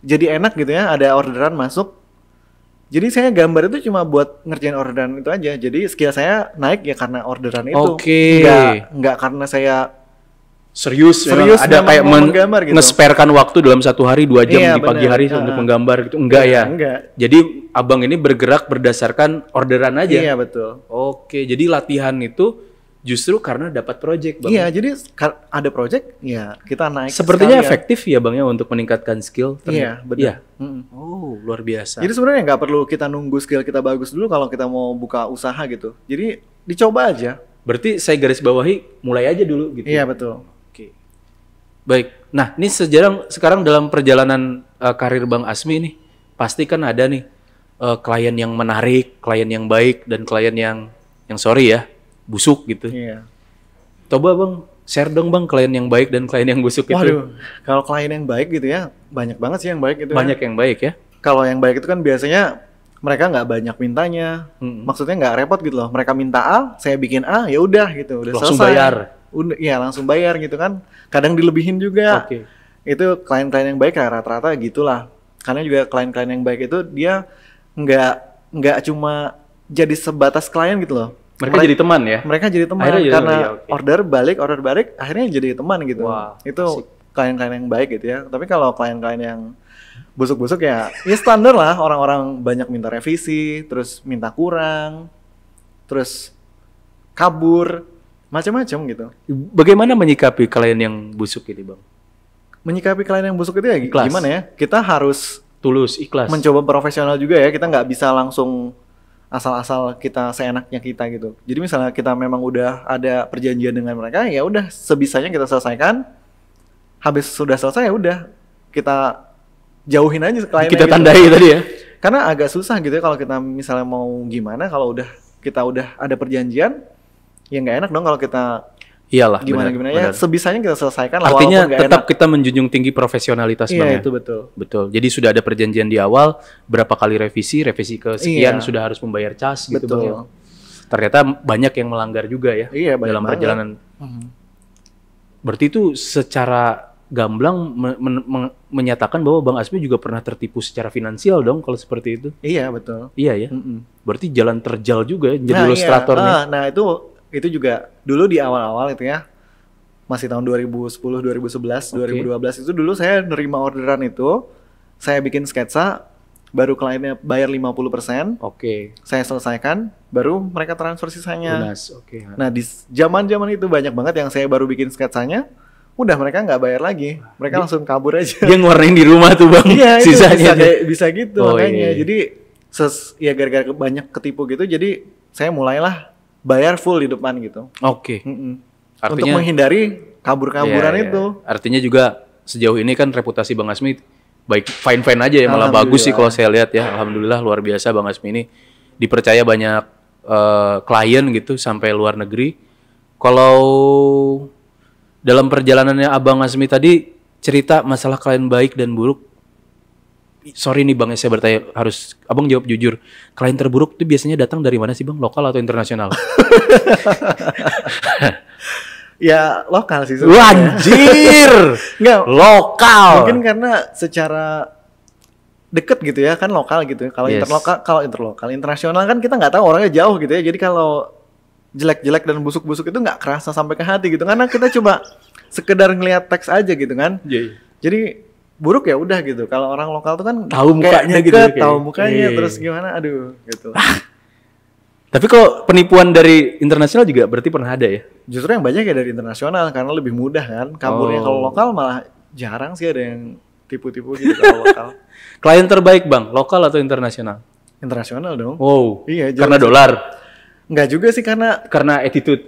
jadi enak gitu ya, ada orderan masuk. Jadi saya gambar itu cuma buat ngerjain orderan itu aja. Jadi skill saya naik ya karena orderan itu. Oke. Nggak karena saya Serius ada memang kayak mau menggambar gitu. nge-sparekan waktu dalam satu hari 2 jam Iya, di pagi benar. hari untuk menggambar gitu. Enggak ya? Enggak. Jadi abang ini bergerak berdasarkan orderan aja. Iya betul. Oke, jadi latihan itu justru karena dapat project Bang. Iya, jadi ada project ya kita naik. Sepertinya sekalian. efektif ya Bang ya untuk meningkatkan skill. Iya, benar. Iya. Mm-mm. Oh, luar biasa. Jadi sebenarnya nggak perlu kita nunggu skill kita bagus dulu kalau kita mau buka usaha gitu. Jadi dicoba aja. Berarti saya garis bawahi mulai aja dulu gitu. Iya betul. Oke. Baik. Nah, ini sekarang dalam perjalanan karir Bang Asmi nih, pasti kan ada nih klien yang menarik, klien yang baik, dan klien yang sorry ya, busuk gitu. Iya. Coba Bang, share dong Bang klien yang baik dan klien yang busuk itu. Waduh, kalau klien yang baik gitu ya, banyak banget sih yang baik itu. Banyak yang baik ya. Kalau yang baik itu kan biasanya mereka nggak banyak mintanya. Maksudnya nggak repot gitu loh. Mereka minta A, saya bikin A, ya udah gitu, udah Langsung selesai. bayar. Udah, iya langsung bayar gitu kan. Kadang dilebihin juga. Oke. Itu klien-klien yang baik rata-rata gitulah. Karena juga klien-klien yang baik itu dia nggak cuma jadi sebatas klien gitu loh. Mereka jadi teman ya. Mereka jadi teman Akhirnya jadi karena teman, iya, oke. order balik akhirnya jadi teman gitu. Wah, Itu asik. klien-klien yang baik gitu ya. Tapi kalau klien-klien yang busuk-busuk ya standar lah, orang-orang banyak minta revisi, terus minta kurang, terus kabur, macam-macam gitu. Bagaimana menyikapi klien yang busuk ini Bang? Menyikapi klien yang busuk itu ya Ikhlas. gimana ya? Kita harus Tulus, ikhlas. mencoba profesional juga ya. Kita nggak bisa langsung asal-asal kita seenaknya kita gitu. Jadi misalnya kita memang udah ada perjanjian dengan mereka, ya udah sebisanya kita selesaikan. Habis sudah selesai ya udah kita jauhin aja kliennya. Kita gitu. tandai tadi ya. Karena agak susah gitu ya kalau kita misalnya mau gimana kalau kita udah ada perjanjian, ya nggak enak dong kalau kita Iyalah, gimana-gimana ya. benar. Sebisanya kita selesaikan lah, Artinya walaupun nggak tetap enak. kita menjunjung tinggi profesionalitas Iya Bang ya? itu betul. Betul. Jadi sudah ada perjanjian di awal, berapa kali revisi ke sekian Iya. sudah harus membayar cas gitu Betul. Bang ya. Ternyata banyak yang melanggar juga ya Iya, banyak dalam banget. perjalanan. Berarti itu secara gamblang menyatakan bahwa Bang Asmi juga pernah tertipu secara finansial dong kalau seperti itu. Iya betul. Iya ya. Mm-mm. Berarti jalan terjal juga ya, jadi Nah, ilustratornya. iya. Nah itu juga dulu di awal-awal itu ya, masih tahun 2010, 2011, 2012 itu dulu saya nerima orderan itu, saya bikin sketsa, baru kliennya bayar 50%, Oke. saya selesaikan, baru mereka transfer sisanya. Lunas. Oke. Nah di zaman itu banyak banget yang saya baru bikin sketsanya, udah mereka nggak bayar lagi, mereka langsung kabur aja. Dia ngewarnain di rumah tuh Bang. Iya itu Sisanya. bisa gitu Oh, makanya. iya. Jadi ya gara-gara banyak ketipu gitu, jadi saya mulailah bayar full di depan gitu. Oke. Untuk Artinya menghindari kabur-kaburan Iya, iya. itu. Artinya juga sejauh ini kan reputasi Bang Asmi baik fine-fine aja ya, malah bagus sih kalau saya lihat ya. Alhamdulillah luar biasa Bang Asmi ini dipercaya banyak klien gitu sampai luar negeri. Kalau dalam perjalanannya Abang Asmi tadi cerita masalah klien baik dan buruk. Sorry nih Bang, saya bertanya, harus Abang jawab jujur. Klien terburuk itu biasanya datang dari mana sih Bang? Lokal atau internasional? Ya lokal sih Wah, sebenarnya. anjir! Nggak, Lokal! mungkin karena secara deket gitu ya, kan lokal gitu ya. Kalau Yes. interlokal, internasional kan kita nggak tahu orangnya jauh gitu ya. Jadi kalau jelek-jelek dan busuk-busuk itu nggak kerasa sampai ke hati gitu, karena kita coba sekedar ngelihat teks aja gitu kan. Iya. Jadi buruk ya udah gitu. Kalau orang lokal tuh kan Tahu kayak mukanya deket, gitu ya, kayak. tahu mukanya, Iya. terus gimana, aduh gitu. Tapi kalau penipuan dari internasional juga berarti pernah ada ya? Justru yang banyak ya dari internasional karena lebih mudah kan. Kaburnya Oh. kalau lokal malah jarang sih ada yang tipu-tipu gitu kalau lokal. Klien terbaik bang, lokal atau internasional? Internasional dong. Wow. Iya, Karena jelas. dolar, Nggak juga sih, karena attitude.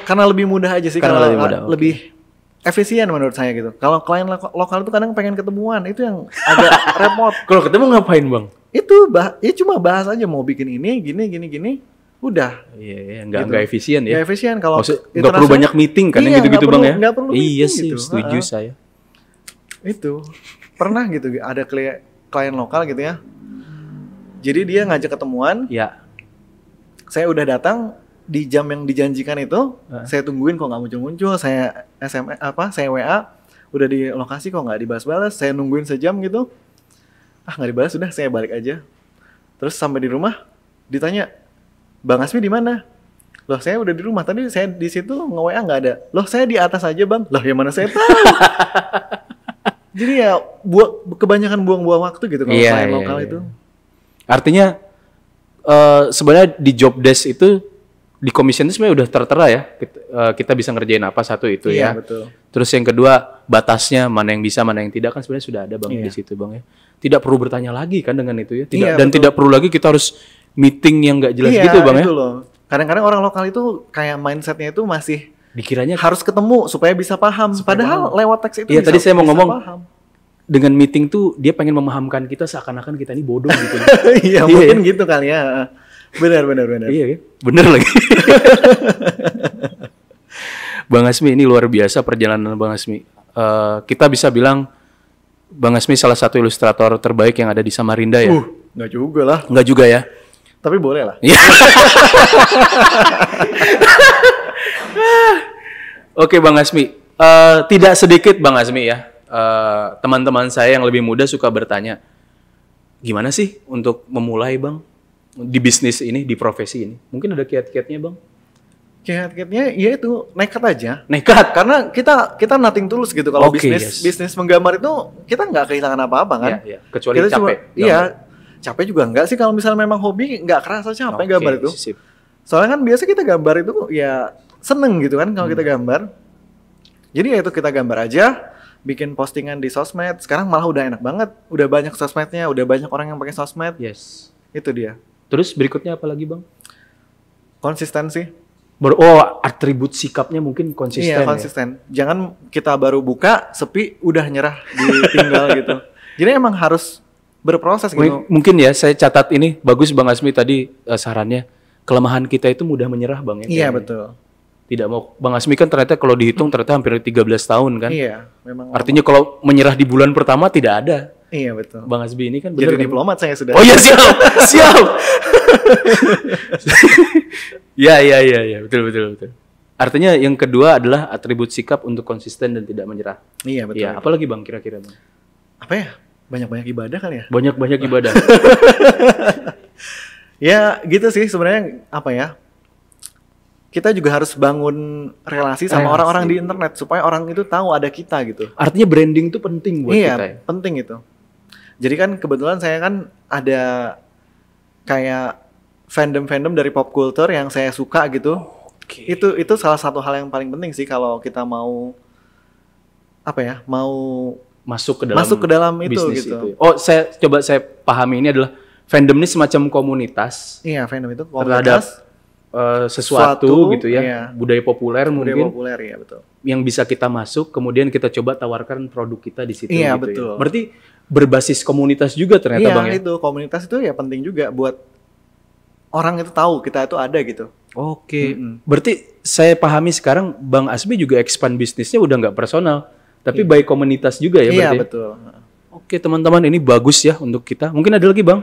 karena lebih mudah aja sih, Karena kalau lebih mudah, oke. lebih efisien menurut saya gitu. Kalau klien lokal itu kadang pengen ketemuan, itu yang agak repot. Kalau ketemu ngapain bang? Itu ya cuma bahas aja mau bikin ini, gini, udah. Iya, Gitu. nggak efisien ya. Nggak efisien kalau Maksudnya nggak perlu internasional- banyak meeting kan yang Iya, gitu-gitu nggak bang perlu- ya? nggak perlu Iya meeting sih, gitu. setuju Ha-ha. saya. Itu pernah gitu ada klien lokal gitu ya. Jadi dia ngajak ketemuan, Ya. saya udah datang di jam yang dijanjikan itu, Heeh. saya tungguin kok nggak muncul-muncul, saya saya WA, udah di lokasi kok nggak dibalas-balas, saya nungguin sejam gitu, nggak dibalas, sudah saya balik aja. Terus sampai di rumah ditanya, Bang Asmi di mana? Loh saya udah di rumah, tadi saya di situ nge-WA nggak ada. Loh saya di atas aja bang. Loh yang mana saya tahu. Jadi ya kebanyakan buang-buang waktu gitu kalau Iya, klien iya, lokal iya. itu. Artinya sebenarnya di job desk itu di commission itu sebenarnya udah tertera ya. Kita bisa ngerjain apa satu itu Iya ya. betul. Terus yang kedua batasnya mana yang bisa mana yang tidak kan sebenarnya sudah ada bang Iya. di situ bang ya. Tidak perlu bertanya lagi kan dengan itu ya. Tidak, Iya, dan betul. tidak perlu lagi kita harus meeting yang nggak jelas Iya, gitu bang ya. itu loh. Kadang-kadang orang lokal itu kayak mindsetnya itu masih Dikiranya harus ketemu supaya bisa paham. Padahal lewat teks itu Iya, tadi saya mau bisa ngomong. paham. dengan meeting tuh dia pengen memahamkan kita seakan-akan kita ini bodoh gitu. Iya, Iya, mungkin ya. gitu kali ya. Benar. Iya kan? Bener lagi. Bang Asmi ini luar biasa perjalanan Bang Asmi. Kita bisa bilang Bang Asmi salah satu ilustrator terbaik yang ada di Samarinda ya. Nggak juga lah. Enggak juga ya. Tapi boleh lah. Iya. Oke Bang Asmi, tidak sedikit Bang Asmi ya, teman-teman saya yang lebih muda suka bertanya, gimana sih untuk memulai Bang di bisnis ini, di profesi ini? Mungkin ada kiat-kiatnya Bang? Kiat-kiatnya ya itu nekat aja. Nekat. Karena kita nothing tulus gitu kalau Oke, bisnis yes. bisnis menggambar itu kita nggak kehilangan apa-apa kan. Iya, iya. Kecuali Kita capek. Iya, capek juga enggak sih kalau misalnya memang hobi nggak kerasa capek Oke, gambar itu. sip. Soalnya kan biasa kita gambar itu ya seneng gitu kan kalau kita Hmm. gambar. Jadi ya itu kita gambar aja, bikin postingan di sosmed. Sekarang malah udah enak banget, udah banyak sosmednya, udah banyak orang yang pakai sosmed. Yes. Itu dia. Terus berikutnya apa lagi Bang? Konsistensi. Atribut sikapnya mungkin konsisten. Iya, konsisten. Jangan kita baru buka, sepi, udah nyerah, ditinggal gitu. Jadi emang harus berproses Ya. gitu. Mungkin ya saya catat ini bagus Bang Asmi tadi sarannya. Kelemahan kita itu mudah menyerah Bang ya. Iya, kayaknya. betul. Tidak mau Bang Asmi kan ternyata kalau dihitung ternyata hampir 13 tahun kan. Iya, memang. Artinya kalau menyerah di bulan pertama tidak ada. Iya, betul. Bang Asmi ini kan Jadi benar kan? diplomat saya sudah. Oh iya siap. Siap. Ya, betul. Artinya yang kedua adalah atribut sikap untuk konsisten dan tidak menyerah. Iya, betul. Iya, apalagi Bang kira-kira Bang? Apa ya? Banyak-banyak ibadah kali ya? Banyak-banyak ibadah. Ya, gitu sih sebenarnya apa ya? Kita juga harus bangun relasi sama Relasi. orang-orang di internet supaya orang itu tahu ada kita gitu. Artinya branding itu penting buat Iya, kita ya. penting itu. Jadi kan kebetulan saya kan ada kayak fandom dari pop culture yang saya suka gitu. Oke. Itu salah satu hal yang paling penting sih kalau kita mau apa ya? Mau masuk ke dalam itu bisnis gitu. itu. Oh, saya pahami ini adalah fandom ini semacam komunitas Iya, fandom itu terhadap komunitas sesuatu gitu ya, iya. budaya populer budaya mungkin populer ya, betul. yang bisa kita masuk, kemudian kita coba tawarkan produk kita di situ. Iya, gitu betul. Ya. Berarti berbasis komunitas juga ternyata Iya, Bang ya. itu komunitas itu ya penting juga buat orang itu tahu kita itu ada gitu. Oke. Mm-mm. Berarti saya pahami sekarang Bang Asmi juga expand bisnisnya udah nggak personal, tapi Iya. by komunitas juga ya Iya, berarti. betul. Oke, teman-teman, ini bagus ya untuk kita. Mungkin ada lagi, Bang?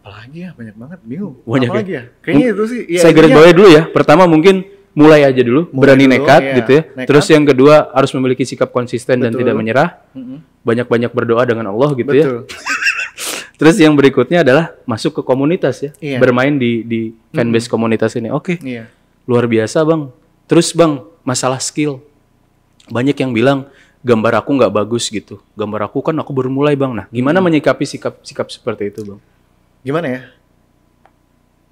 Apalagi ya, banyak banget, bingung. Banyak ya? Apalagi ya? Kayaknya itu sih. Ya, Saya garis intinya- bawahi dulu ya. Pertama mungkin mulai aja dulu, berani dulu, nekat iya. gitu ya. Nekat. Terus yang kedua harus memiliki sikap konsisten dan Betul. tidak menyerah. Mm-mm. Banyak-banyak berdoa dengan Allah gitu ya. Betul. Terus yang berikutnya adalah masuk ke komunitas ya, Iya. bermain di fanbase komunitas ini. Oke, Iya. luar biasa bang. Terus bang, masalah skill, banyak yang bilang gambar aku nggak bagus gitu. Gambar aku kan aku baru mulai bang. Nah, gimana menyikapi sikap seperti itu bang? Gimana ya?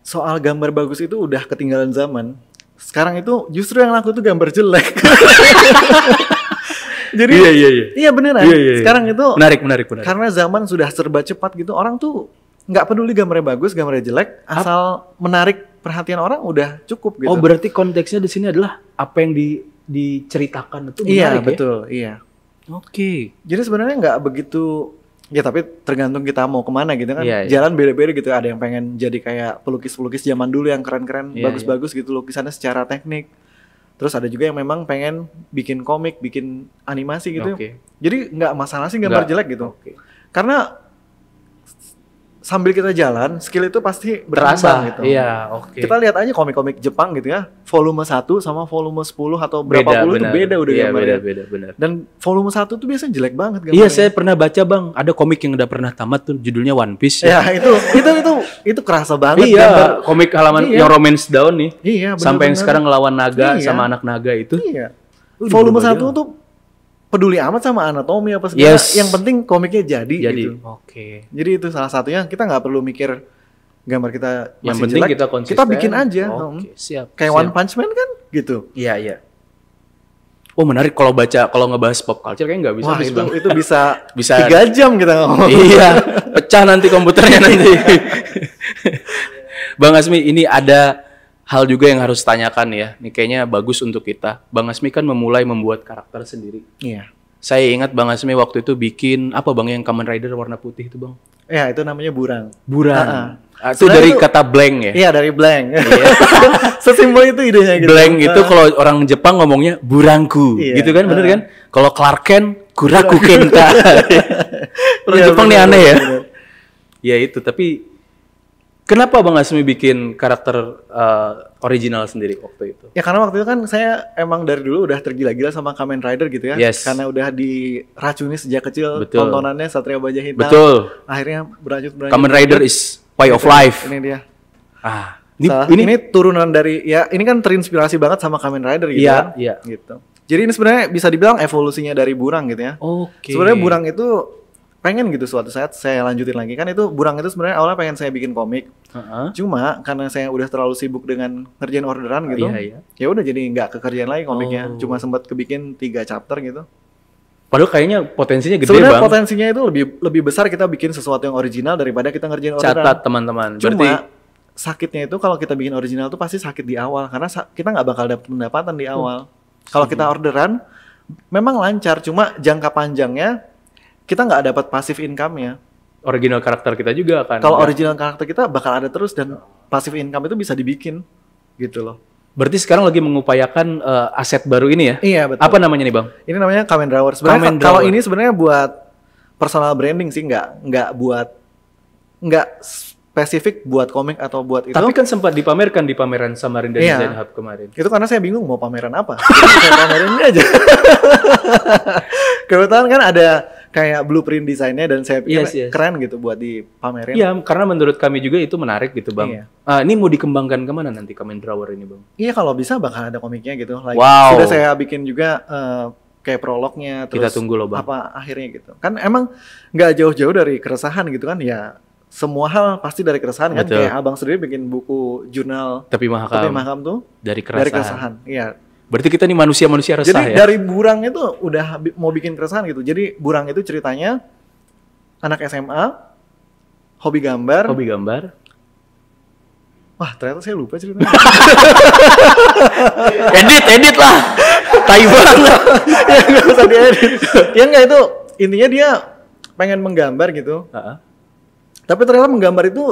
Soal gambar bagus itu udah ketinggalan zaman. Sekarang itu justru yang laku tuh gambar jelek. Jadi iya beneran. Iya. Sekarang itu Menarik. karena zaman sudah serba cepat gitu, orang tuh nggak peduli gambarnya bagus, gambarnya jelek, asal menarik perhatian orang udah cukup gitu. Oh, berarti konteksnya di sini adalah apa yang diceritakan itu Iya, menarik betul, iya. ya? Oke. Jadi sebenarnya nggak begitu, ya tapi tergantung kita mau kemana gitu kan. Iya, iya. Jalan beda-beda gitu. Ada yang pengen jadi kayak pelukis-pelukis zaman dulu yang keren-keren, Iya, bagus-bagus gitu lukisannya secara teknik. Terus ada juga yang memang pengen bikin komik, bikin animasi gitu. Oke. Jadi nggak masalah sih gambar Nggak. jelek gitu. Oke. Karena sambil kita jalan, skill itu pasti Terasa berkembang gitu. iya, oke. Kita lihat aja komik-komik Jepang gitu ya, volume 1 sama volume 10 atau berapa puluh itu benar. beda udah Iya, gambarnya. beda, benar. Dan volume 1 tuh biasanya jelek banget gambarnya. Iya, saya pernah baca bang, ada komik yang udah pernah tamat tuh, judulnya One Piece. Ya, itu kerasa banget Iya, gambar. komik halaman Iya. yang romance down nih. Iya, Sampai yang benar-benar. sekarang ngelawan naga Iya. sama anak naga itu. Iya. Udah Volume berubah 1 jauh. tuh peduli amat sama anatomi apa segala. Yes. Yang penting komiknya jadi Jadi, gitu. oke. Jadi itu salah satunya, kita nggak perlu mikir gambar kita Yang masih penting jelek, kita konsisten. kita bikin aja. Oke, siap. Kayak siap. One Punch Man kan gitu. Iya. Oh, menarik kalau ngebahas pop culture kayaknya nggak bisa Wah, nih, Bang. itu bisa Bisa. 3 jam kita ngomong. Iya, pecah nanti komputernya nanti. Bang Asmi, ini ada hal juga yang harus tanyakan ya. Ini kayaknya bagus untuk kita. Bang Asmi kan membuat karakter sendiri. Iya. Saya ingat Bang Asmi waktu itu bikin apa Bang yang Kamen Rider warna putih itu Bang? Ya, itu namanya Burang. Burang. Itu Sebenarnya dari itu- kata blank ya? Iya, dari blank. Sesimpel itu idenya gitu. Blank itu kalau orang Jepang ngomongnya burangku, Iya. gitu kan, bener kan? Kalau Clark Kent, kuraku kenta. Orang Iya, Jepang nih bener, aneh ya. bener. Ya itu, tapi kenapa Bang Asmi bikin karakter original sendiri waktu itu? Ya karena waktu itu kan saya emang dari dulu udah tergila-gila sama Kamen Rider gitu ya. Yes. Karena udah diracuni sejak kecil, Betul. tontonannya Satria Baja Hitam. Betul. Akhirnya berlanjut. Kamen Rider is way of life. Ini dia. Ah, Ini turunan dari, ya ini kan terinspirasi banget sama Kamen Rider gitu Iya, kan. iya. Gitu. Jadi ini sebenarnya bisa dibilang evolusinya dari Burang gitu ya. Oke. Sebenarnya Burang itu pengen gitu suatu saat saya lanjutin lagi kan, itu Burang itu sebenarnya awalnya pengen saya bikin komik. Heeh. Cuma karena saya udah terlalu sibuk dengan ngerjain orderan gitu, Iya. ya udah jadi nggak kekerjaan lagi komiknya. Oh. Cuma sempat kebikin 3 chapter gitu. Padahal kayaknya potensinya gede Sebenarnya Bang. potensinya itu lebih besar kita bikin sesuatu yang original daripada kita ngerjain orderan. Catat teman-teman. Cuma Berarti sakitnya itu kalau kita bikin original tuh pasti sakit di awal karena kita nggak bakal dapat pendapatan di awal. Kalau kita orderan memang lancar, cuma jangka panjangnya kita nggak dapat passive income-nya. original karakter kita juga kan. Kalau original karakter kita bakal ada terus dan passive income itu bisa dibikin gitu loh. Berarti sekarang lagi mengupayakan aset baru ini ya? Iya betul. Apa namanya nih Bang? Ini namanya Kamen Drawer. Sebenarnya Kamen kalau Drawer. ini sebenarnya buat personal branding sih, nggak spesifik buat komik atau buat itu. Tapi kan sempat dipamerkan di pameran Samarinda Iya. Design Hub kemarin. Itu karena saya bingung mau pameran apa. Jadi saya pamerin ini aja. Kebetulan kan ada kayak blueprint desainnya dan saya pikir Yes. keren gitu buat dipamerin. Iya, karena menurut kami juga itu menarik gitu Bang. Iya. Ini mau dikembangkan kemana nanti Kamen Drawer ini Bang? Iya kalau bisa bakal ada komiknya gitu. Wow. Sudah saya bikin juga kayak prolognya. Kita Terus tunggu loh, Bang. apa akhirnya gitu. Kan emang nggak jauh-jauh dari keresahan gitu kan ya. Semua hal pasti dari keresahan kan. Betul. Kayak abang sendiri bikin buku jurnal Tapi Tapi mahakam Mahakam tuh dari dari keresahan. keresahan. Iya. Berarti kita nih manusia-manusia resah Jadi ya? dari Burang itu udah mau bikin keresahan gitu. Jadi Burang itu ceritanya anak SMA, hobi gambar. Hobi gambar. Wah ternyata saya lupa ceritanya. edit lah. Tai banget. Ya nggak usah diedit. Ya nggak, itu intinya dia pengen menggambar gitu. Heeh. Tapi ternyata menggambar itu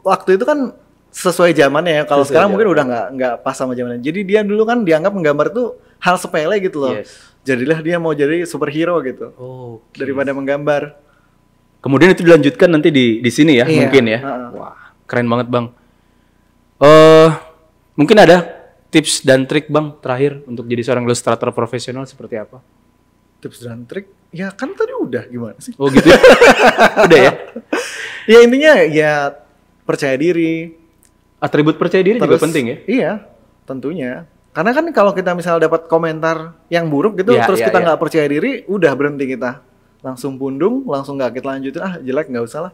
waktu itu kan sesuai zamannya ya. Kalau Sesuai sekarang mungkin zaman. udah nggak pas sama zamannya. Jadi dia dulu kan dianggap menggambar itu hal sepele gitu loh. Yes. Jadilah dia mau jadi superhero gitu Oke. daripada menggambar. Kemudian itu dilanjutkan nanti di sini ya, Iya, mungkin ya. heeh. Wah, keren banget Bang. Mungkin ada tips dan trik Bang terakhir untuk jadi seorang ilustrator profesional seperti apa? Tips dan trik, ya kan tadi udah gimana sih? Oh gitu ya? Udah ya? Ya intinya ya percaya diri. Atribut percaya diri juga penting ya? Iya, tentunya. Karena kan kalau kita misalnya dapat komentar yang buruk gitu, Ya, terus ya, kita ya. nggak percaya diri, udah berhenti kita. Langsung pundung, langsung nggak kita lanjutin, jelek nggak usah lah.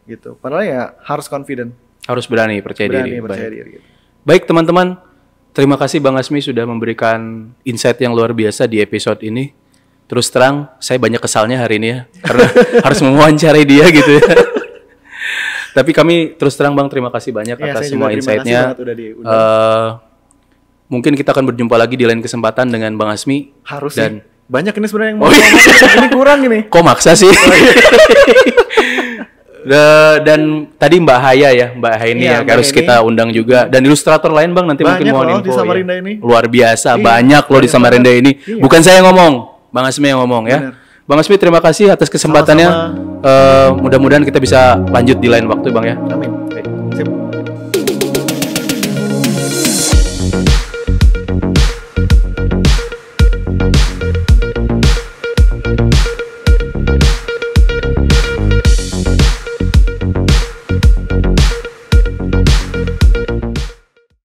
Gitu. Padahal ya harus confident. Harus berani percaya Berani diri. percaya Baik. diri. Gitu. Baik teman-teman, terima kasih Bang Asmi sudah memberikan insight yang luar biasa di episode ini. Terus terang, saya banyak kesalnya hari ini ya, karena harus mewawancarai dia gitu ya. Tapi kami terus terang Bang, terima kasih banyak Ya, atas saya juga semua terima kasih insight-nya. banget udah diundang. Mungkin kita akan berjumpa lagi di lain kesempatan dengan Bang Asmi. Harus dan sih. Banyak ini sebenarnya yang mau Oh, iya. ngomong, ini kurang ini. kok maksa sih? Dan tadi Mbak Haya ya, Mbak Haini Iya, ya, Mbak harus Haini. kita undang juga. Dan ilustrator lain Bang nanti Banyak mungkin mau loh di info Samarinda ya. ini. Luar biasa, Iya, banyak loh di banyak Samarinda banget. ini. Iya. Bukan saya yang ngomong, Bang Asmi yang ngomong ya. Bener. Bang Asmi terima kasih atas kesempatannya. Sama-sama. Mudah-mudahan kita bisa lanjut di lain waktu Bang ya. Amin.